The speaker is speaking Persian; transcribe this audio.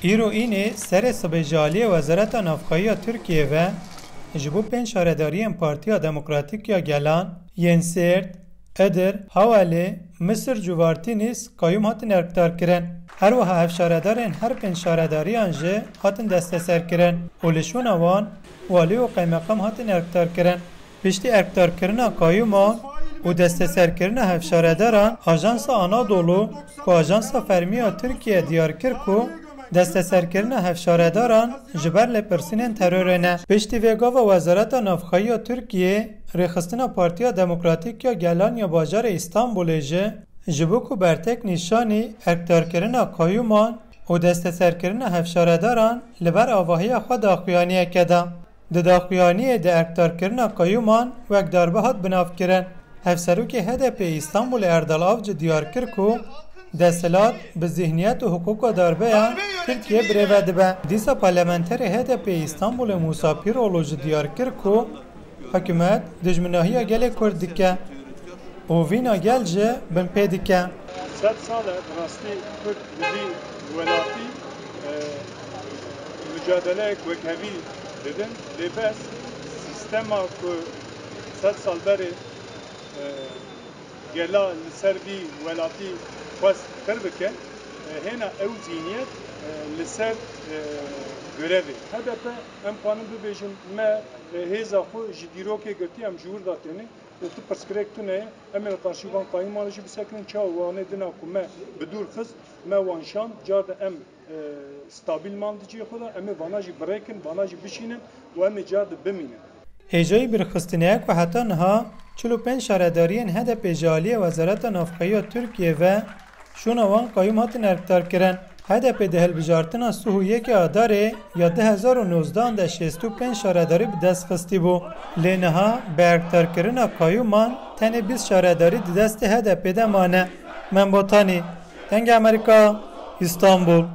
ایرو اینه سر سبجالی وزارت نافخایی ترکیه و جبو پنج شارداری پارتیا دموکراتیک یا گلان ینسرد ادر حوالی مصر جوارتی نیز قایم هاتن ارکتار کرن هر وها هف شاردارین هر پنج شارداری انجه هاتن دست سر کرن و لشون اوان والی و قیمقام هاتن ارکتار کرن پشتی ارکتار کرنا قایومان و دست سر کرنا هف شارداران آژانس آنادولو و آژانس فرمیا ترکیه دیار کرکو دست سرکرنا هفشارداران جبر لپرسینن ترورنه پشتی وگا و وزارت نافخایی ترکیه رخستنا پارتیا دموکراتیک یا گلان یا باجار استانبول جبوکو برتک نشانی اکتار کرنا قایومان و دست سرکرنا هفشارداران لبر آواهی خود داخویانیه کده ده داخویانیه ده اکتار کرنا قایومان و اکداربه هات بناف کرن هفسروک هدف استانبول اردال آفج دیار کرکو دستلات به ذهنیت و حقوق و دربه ترکیه بروده به دیسا پارلمانتر HDP استانبول موسی پیرولوژ دیار کرکو حکومت دجمناهی گل کرد که و وینا گل جه بن پیدی که 100 ساله راستی کرد بدی ولاتی mücadele kökevi dedin lebes sistema ku 100 sal beri gela serbi velati bas karbeke hena ev zihniyet liser görevi HDP em kanun bibêjin me hêza xwe ji dîrokê girtî em ji wir da tenê tu pirsgirêk tune em ê qarşîvan qayîman jî bisekirin çawa wanê dina ku me bi dûr xist me wan şand car de em stabil man dicî xwe da em ê vana jî birêkin vana jî bişînin û em ê car de bimînin هجای برخستنیک و حتی نها 45 شارداریین HDP جالی وزارت نافخایی ترکیه و شونوان قایم هاتن ارکتار کرن HDP دهل بجارتنا سوهو یک آداره یا 2019 ده 65 شارداری به دست خستی بو لینها به ارکتار کرن قایومان تنی 20 شارداری ده دست HDP ده مانه من بوتانی تنگ امریکا استانبول